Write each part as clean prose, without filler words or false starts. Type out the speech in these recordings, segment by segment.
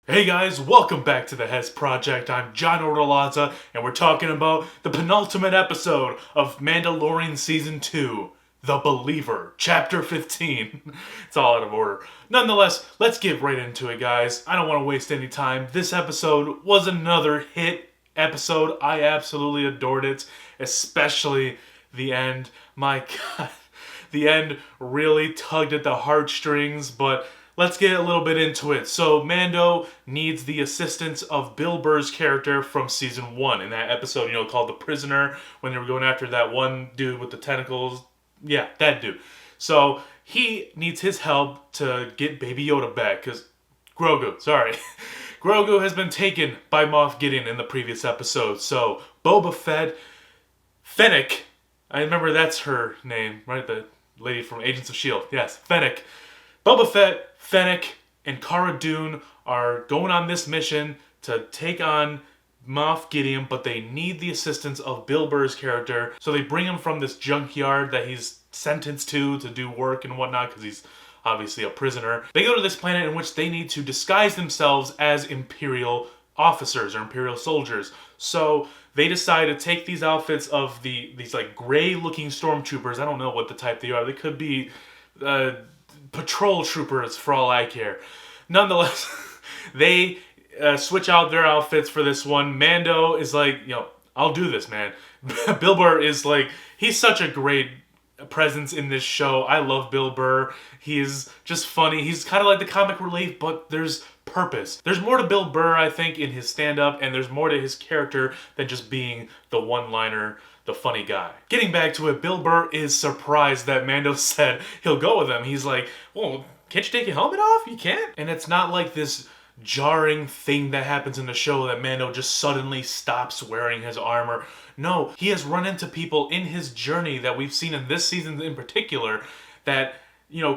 Hey guys, welcome back to the Hess Project. I'm John Ortolaza, and we're talking about the penultimate episode of Mandalorian Season 2, The Believer, Chapter 15. It's all out of order. Nonetheless, let's get right into it, guys. I don't want to waste any time. This episode was another hit episode. I absolutely adored it, especially the end. My God, the end really tugged at the heartstrings, but let's get a little bit into it. So Mando needs the assistance of Bill Burr's character from season 1 in that episode, called The Prisoner, when they were going after that one dude with the tentacles. Yeah, that dude. So he needs his help to get Baby Yoda back, because Grogu has been taken by Moff Gideon in the previous episode. So Boba Fennec, I remember that's her name, right? The lady from Agents of S.H.I.E.L.D. Yes, Fennec. Boba Fennec, and Cara Dune are going on this mission to take on Moff Gideon, but they need the assistance of Bill Burr's character. So they bring him from this junkyard that he's sentenced to do work and whatnot, because he's obviously a prisoner. They go to this planet in which they need to disguise themselves as Imperial officers or Imperial soldiers. So they decide to take these outfits of these like gray-looking stormtroopers. I don't know what the type they are. They could be patrol troopers for all I care. Nonetheless, they switch out their outfits for this one. Mando is like, I'll do this, man. Bill Burr is like, he's such a great presence in this show. I love Bill Burr. He's just funny. He's kind of like the comic relief, but there's purpose. There's more to Bill Burr, I think, in his stand-up, and there's more to his character than just being the one-liner, the funny guy. Getting back to it, Bill Burr is surprised that Mando said he'll go with him. He's like, well, can't you take your helmet off? You can't? And it's not like this jarring thing that happens in the show that Mando just suddenly stops wearing his armor. No, he has run into people in his journey that we've seen in this season in particular that,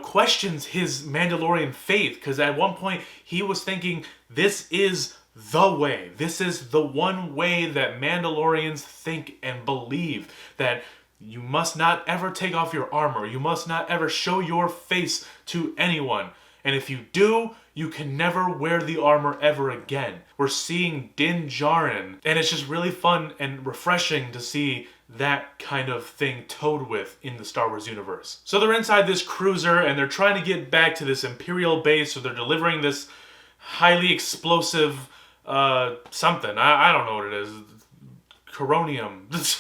questions his Mandalorian faith. Because at one point, he was thinking, this is the way. This is the one way that Mandalorians think and believe. That you must not ever take off your armor. You must not ever show your face to anyone. And if you do, you can never wear the armor ever again. We're seeing Din Djarin, and it's just really fun and refreshing to see that kind of thing toed with in the Star Wars universe. So they're inside this cruiser, and they're trying to get back to this Imperial base, so they're delivering this highly explosive something. I don't know what it is. Coronium.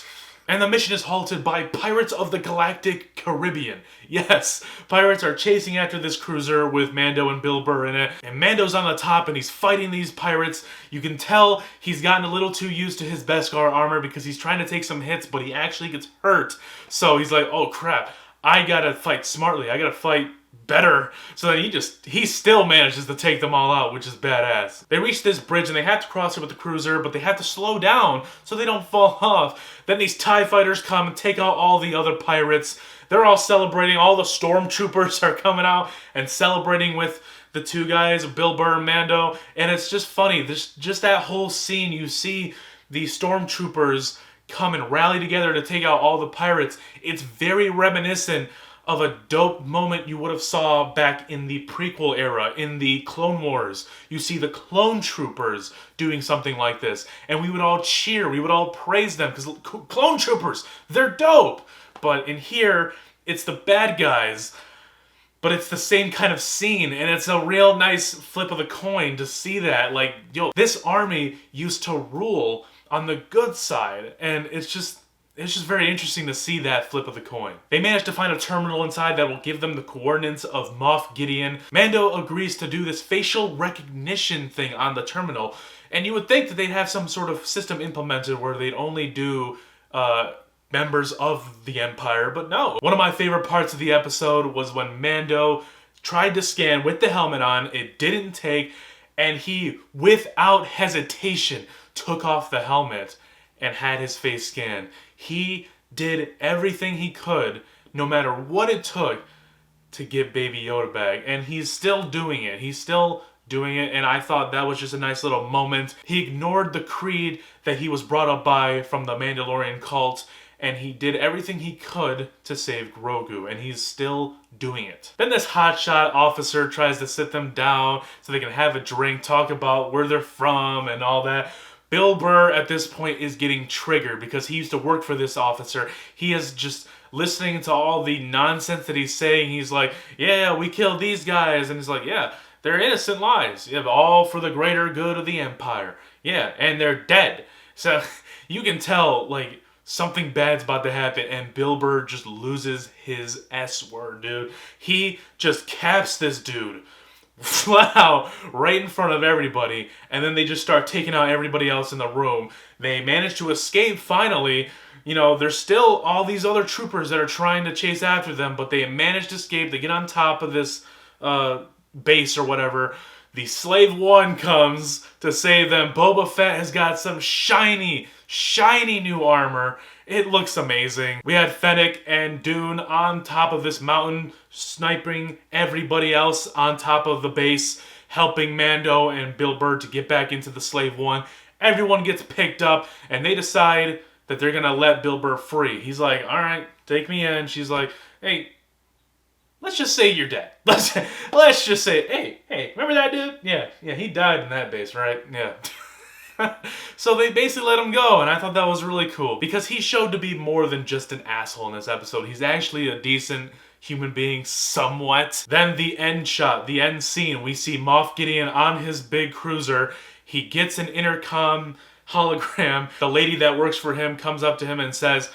And the mission is halted by Pirates of the Galactic Caribbean. Yes, pirates are chasing after this cruiser with Mando and Bill Burr in it. And Mando's on the top and he's fighting these pirates. You can tell he's gotten a little too used to his Beskar armor because he's trying to take some hits, but he actually gets hurt. So he's like, oh crap, I gotta fight smartly. I gotta fight better. So then he still manages to take them all out, which is badass. They reach this bridge and they have to cross it with the cruiser, but they have to slow down so they don't fall off. Then these TIE fighters come and take out all the other pirates. They're all celebrating. All the stormtroopers are coming out and celebrating with the two guys, Bill Burr and Mando. And it's just funny. Just that whole scene, you see the stormtroopers come and rally together to take out all the pirates. It's very reminiscent of a dope moment you would have saw back in the prequel era, in the Clone Wars. You see the clone troopers doing something like this, and we would all cheer, we would all praise them, because clone troopers, they're dope! But in here, it's the bad guys, but it's the same kind of scene, and it's a real nice flip of the coin to see that. Like, this army used to rule on the good side, and it's just very interesting to see that flip of the coin. They manage to find a terminal inside that will give them the coordinates of Moff Gideon. Mando agrees to do this facial recognition thing on the terminal, and you would think that they'd have some sort of system implemented where they'd only do members of the Empire, but no. One of my favorite parts of the episode was when Mando tried to scan with the helmet on, it didn't take, and he, without hesitation, took off the helmet and had his face scanned. He did everything he could, no matter what it took, to get Baby Yoda back. And he's still doing it. And I thought that was just a nice little moment. He ignored the creed that he was brought up by from the Mandalorian cult, and he did everything he could to save Grogu, and he's still doing it. Then this hotshot officer tries to sit them down so they can have a drink, talk about where they're from and all that. Bill Burr at this point is getting triggered because he used to work for this officer. He is just listening to all the nonsense that he's saying. He's like, yeah, we killed these guys. And he's like, yeah, they're innocent lives. Yeah, but all for the greater good of the Empire. Yeah, and they're dead. So you can tell, like, something bad's about to happen, and Bill Burr just loses his S-word, dude. He just caps this dude flat out right in front of everybody, and then they just start taking out everybody else in the room. They manage to escape finally. You know, there's still all these other troopers that are trying to chase after them, but they manage to escape. They get on top of this base or whatever. The Slave One comes to save them. Boba Fett has got some shiny new armor. It looks amazing. We had Fennec and Dune on top of this mountain, sniping everybody else on top of the base, helping Mando and Bill Burr to get back into the Slave One. Everyone gets picked up, and they decide that they're going to let Bill Burr free. He's like, all right, take me in. She's like, hey, let's just say you're dead. Let's just say, hey, remember that dude? Yeah, he died in that base, right? Yeah. So they basically let him go, and I thought that was really cool because he showed to be more than just an asshole in this episode. He's actually a decent human being, somewhat. Then the end shot, the end scene, we see Moff Gideon on his big cruiser. He gets an intercom hologram. The lady that works for him comes up to him and says,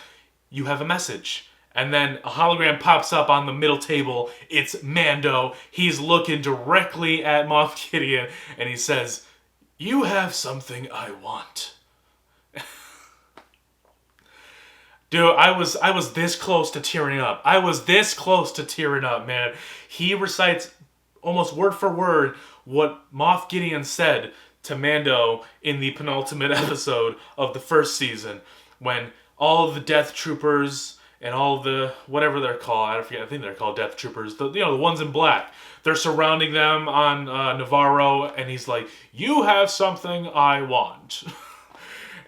"You have a message." And then a hologram pops up on the middle table. It's Mando. He's looking directly at Moff Gideon, and he says, "You have something I want." Dude, I was this close to tearing up. I was this close to tearing up, man. He recites almost word for word what Moff Gideon said to Mando in the penultimate episode of the first season, when all of the Death Troopers and all the whatever they're called, I forget, I think they're called Death Troopers, the ones in black, they're surrounding them on Navarro, and he's like, "You have something I want."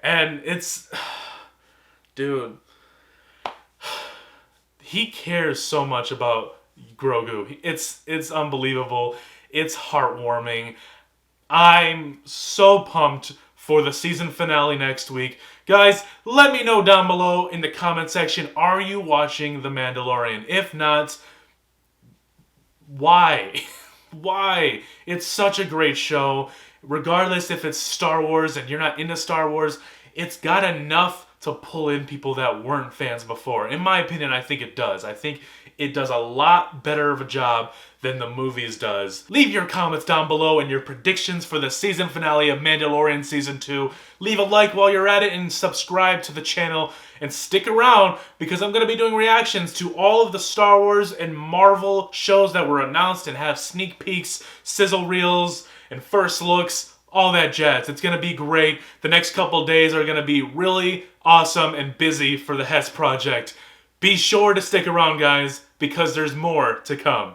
And it's, dude, he cares so much about Grogu. It's unbelievable. It's heartwarming. I'm so pumped for the season finale next week. Guys, let me know down below in the comment section, are you watching The Mandalorian? If not, why? Why? It's such a great show. Regardless if it's Star Wars and you're not into Star Wars, it's got enough to pull in people that weren't fans before. In my opinion, I think it does. I think it does a lot better of a job than the movies does. Leave your comments down below and your predictions for the season finale of Mandalorian Season 2. Leave a like while you're at it and subscribe to the channel. And stick around because I'm going to be doing reactions to all of the Star Wars and Marvel shows that were announced and have sneak peeks, sizzle reels, and first looks, all that jazz. It's going to be great. The next couple days are going to be really awesome and busy for the Hess Project. Be sure to stick around, guys, because there's more to come.